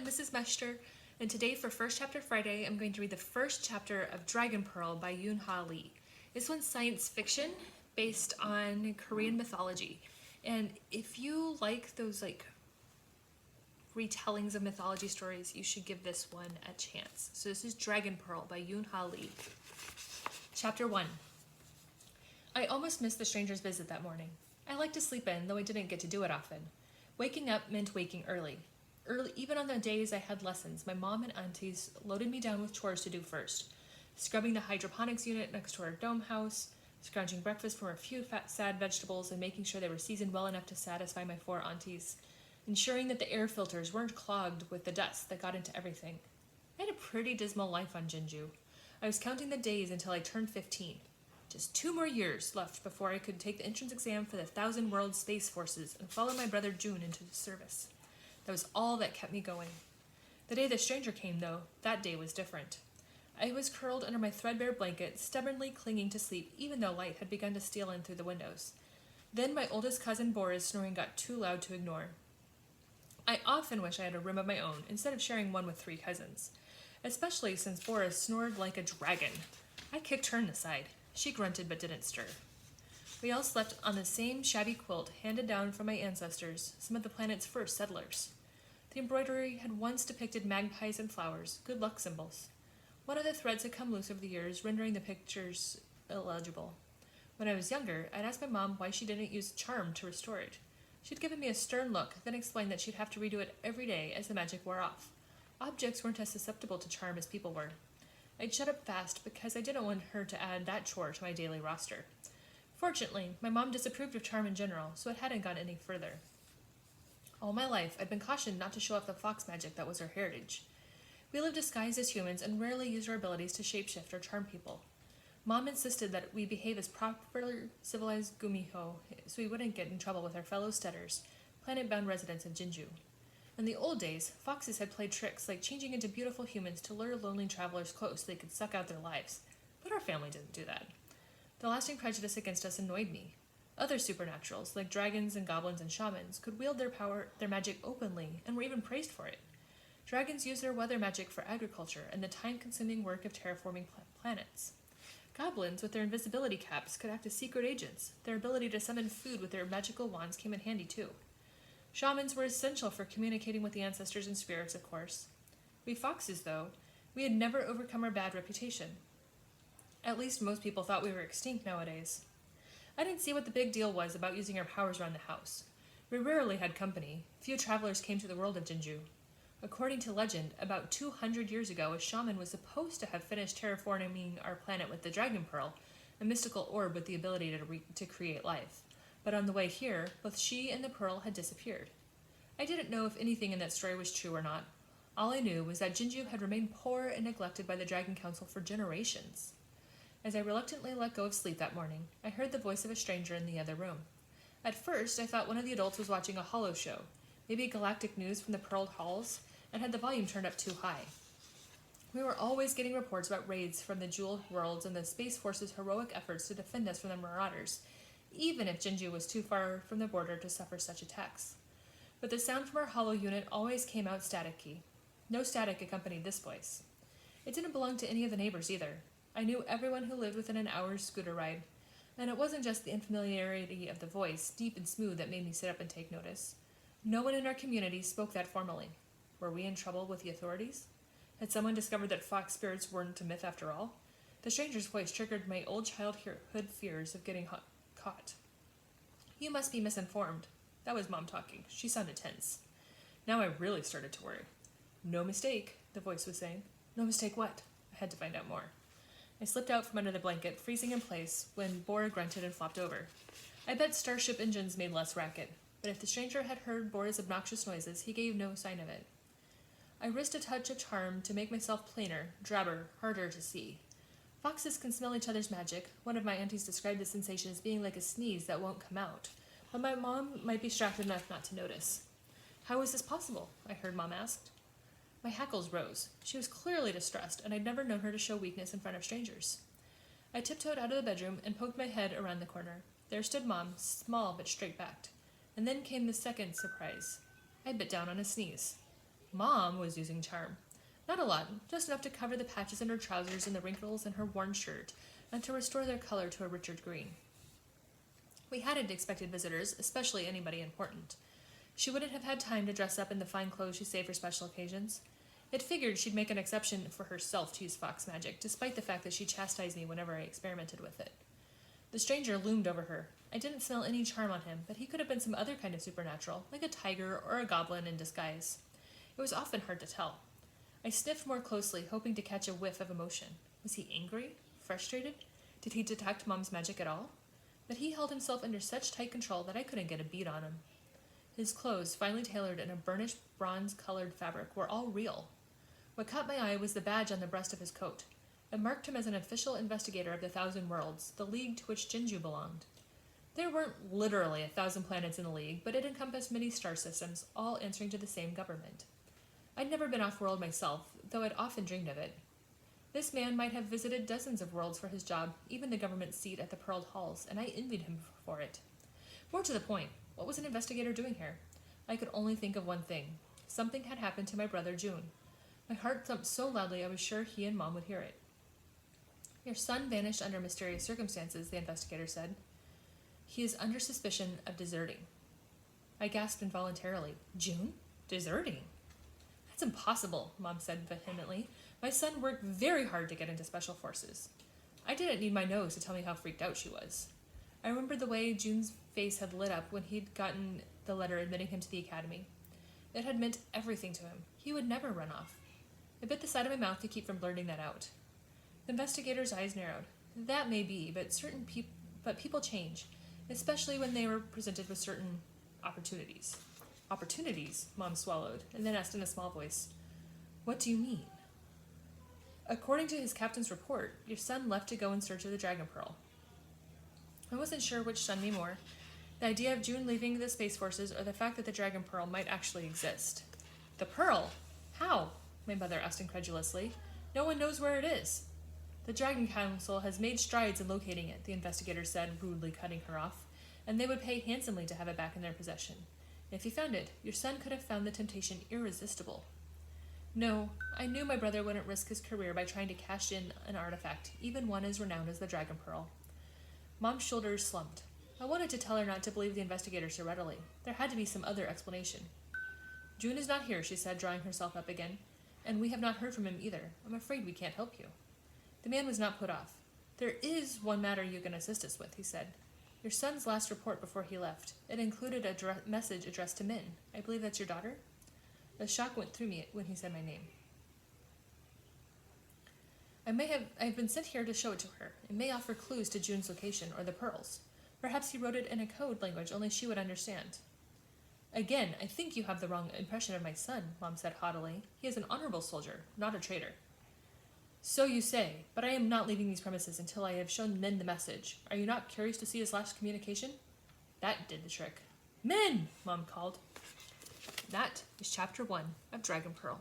I'm Mrs. Mester, and today for First Chapter Friday, I'm going to read the first chapter of Dragon Pearl by Yoon Ha Lee. This one's science fiction based on Korean mythology. And if you like those retellings of mythology stories, you should give this one a chance. So this is Dragon Pearl by Yoon Ha Lee. Chapter 1. I almost missed the stranger's visit that morning. I liked to sleep in, though I didn't get to do it often. Waking up meant waking early. Even on the days I had lessons, my mom and aunties loaded me down with chores to do first. Scrubbing the hydroponics unit next to our dome house, scrounging breakfast from a few sad vegetables and making sure they were seasoned well enough to satisfy my 4 aunties. Ensuring that the air filters weren't clogged with the dust that got into everything. I had a pretty dismal life on Jeonju. I was counting the days until I turned 15. Just 2 more years left before I could take the entrance exam for the 1,000 World Space Forces and follow my brother June into the service. That was all that kept me going. The day the stranger came, though, that day was different. I was curled under my threadbare blanket, stubbornly clinging to sleep even though light had begun to steal in through the windows. Then my oldest cousin Bora's snoring got too loud to ignore. I often wish I had a room of my own instead of sharing one with 3 cousins, especially since Bora snored like a dragon. I kicked her aside. She grunted but didn't stir. We all slept on the same shabby quilt handed down from my ancestors, some of the planet's first settlers. The embroidery had once depicted magpies and flowers, good luck symbols. One of the threads had come loose over the years, rendering the pictures illegible. When I was younger, I'd asked my mom why she didn't use charm to restore it. She'd given me a stern look, then explained that she'd have to redo it every day as the magic wore off. Objects weren't as susceptible to charm as people were. I'd shut up fast because I didn't want her to add that chore to my daily roster. Fortunately, my mom disapproved of charm in general, so it hadn't gone any further. All my life, I'd been cautioned not to show off the fox magic that was her heritage. We lived disguised as humans and rarely used our abilities to shapeshift or charm people. Mom insisted that we behave as proper civilized gumiho, so we wouldn't get in trouble with our fellow steaders, planet-bound residents of Jeonju. In the old days, foxes had played tricks like changing into beautiful humans to lure lonely travelers close so they could suck out their lives. But our family didn't do that. The lasting prejudice against us annoyed me. Other supernaturals, like dragons and goblins and shamans, could wield their magic openly and were even praised for it. Dragons used their weather magic for agriculture and the time-consuming work of terraforming planets. Goblins, with their invisibility caps, could act as secret agents. Their ability to summon food with their magical wands came in handy too. Shamans were essential for communicating with the ancestors and spirits, of course. We foxes, though, we had never overcome our bad reputation. At least most people thought we were extinct nowadays. I didn't see what the big deal was about using our powers around the house. We rarely had company. Few travelers came to the world of Jeonju. According to legend, about 200 years ago, a shaman was supposed to have finished terraforming our planet with the Dragon Pearl, a mystical orb with the ability to create life. But on the way here, both she and the pearl had disappeared. I didn't know if anything in that story was true or not. All I knew was that Jeonju had remained poor and neglected by the Dragon Council for generations. As I reluctantly let go of sleep that morning, I heard the voice of a stranger in the other room. At first, I thought one of the adults was watching a holo show, maybe galactic news from the pearled halls, and had the volume turned up too high. We were always getting reports about raids from the jeweled worlds and the Space Force's heroic efforts to defend us from the marauders, even if Jeonju was too far from the border to suffer such attacks. But the sound from our holo unit always came out staticky. No static accompanied this voice. It didn't belong to any of the neighbors either. I knew everyone who lived within an hour's scooter ride, and it wasn't just the unfamiliarity of the voice, deep and smooth, that made me sit up and take notice. No one in our community spoke that formally. Were we in trouble with the authorities? Had someone discovered that fox spirits weren't a myth after all? The stranger's voice triggered my old childhood fears of getting caught. You must be misinformed. That was Mom talking. She sounded tense. Now I really started to worry. No mistake, the voice was saying. No mistake what? I had to find out more. I slipped out from under the blanket, freezing in place, when Bora grunted and flopped over. I bet starship engines made less racket, but if the stranger had heard Bora's obnoxious noises, he gave no sign of it. I risked a touch of charm to make myself plainer, drabber, harder to see. Foxes can smell each other's magic. One of my aunties described the sensation as being like a sneeze that won't come out, but my mom might be distracted enough not to notice. How is this possible? I heard Mom ask. My hackles rose. She was clearly distressed, and I'd never known her to show weakness in front of strangers. I tiptoed out of the bedroom and poked my head around the corner. There stood Mom, small but straight-backed. And then came the second surprise. I bit down on a sneeze. Mom was using charm. Not a lot, just enough to cover the patches in her trousers and the wrinkles in her worn shirt, and to restore their color to a richer green. We hadn't expected visitors, especially anybody important. She wouldn't have had time to dress up in the fine clothes she saved for special occasions. It figured she'd make an exception for herself to use fox magic, despite the fact that she chastised me whenever I experimented with it. The stranger loomed over her. I didn't smell any charm on him, but he could have been some other kind of supernatural, like a tiger or a goblin in disguise. It was often hard to tell. I sniffed more closely, hoping to catch a whiff of emotion. Was he angry? Frustrated? Did he detect Mom's magic at all? But he held himself under such tight control that I couldn't get a beat on him. His clothes, finely tailored in a burnished bronze-colored fabric, were all real. What caught my eye was the badge on the breast of his coat. It marked him as an official investigator of the Thousand Worlds, the league to which Jinju belonged. There weren't literally 1,000 planets in the league, but it encompassed many star systems, all answering to the same government. I'd never been off-world myself, though I'd often dreamed of it. This man might have visited dozens of worlds for his job, even the government seat at the Pearled Halls, and I envied him for it. More to the point, what was an investigator doing here? I could only think of one thing. Something had happened to my brother June. My heart thumped so loudly I was sure he and Mom would hear it. Your son vanished under mysterious circumstances, the investigator said. He is under suspicion of deserting. I gasped involuntarily. June? Deserting? That's impossible, Mom said vehemently. My son worked very hard to get into special forces. I didn't need my nose to tell me how freaked out she was. I remembered the way June's face had lit up when he'd gotten the letter admitting him to the academy. It had meant everything to him. He would never run off. I bit the side of my mouth to keep from blurting that out. The investigator's eyes narrowed. That may be, but people change, especially when they were presented with certain opportunities. Opportunities? Mom swallowed, and then asked in a small voice, What do you mean? According to his captain's report, your son left to go in search of the Dragon Pearl. I wasn't sure which stunned me more, the idea of June leaving the Space Forces or the fact that the Dragon Pearl might actually exist. The Pearl? How? My mother asked incredulously. No one knows where it is. The Dragon Council has made strides in locating it, the investigator said, rudely cutting her off, and they would pay handsomely to have it back in their possession. If he found it, your son could have found the temptation irresistible. No, I knew my brother wouldn't risk his career by trying to cash in an artifact, even one as renowned as the Dragon Pearl. Mom's shoulders slumped. I wanted to tell her not to believe the investigator so readily. There had to be some other explanation. June is not here, she said, drawing herself up again, and we have not heard from him either. I'm afraid we can't help you. The man was not put off. There is one matter you can assist us with, he said. Your son's last report before he left. It included a message addressed to Min. I believe that's your daughter? A shock went through me when he said my name. I've been sent here to show it to her. It may offer clues to June's location or the pearls. Perhaps he wrote it in a code language only she would understand. Again, I think you have the wrong impression of my son, Mom said haughtily. He is an honorable soldier, not a traitor. So you say, but I am not leaving these premises until I have shown Min the message. Are you not curious to see his last communication? That did the trick. Min! Mom called. That is Chapter 1 of Dragon Pearl.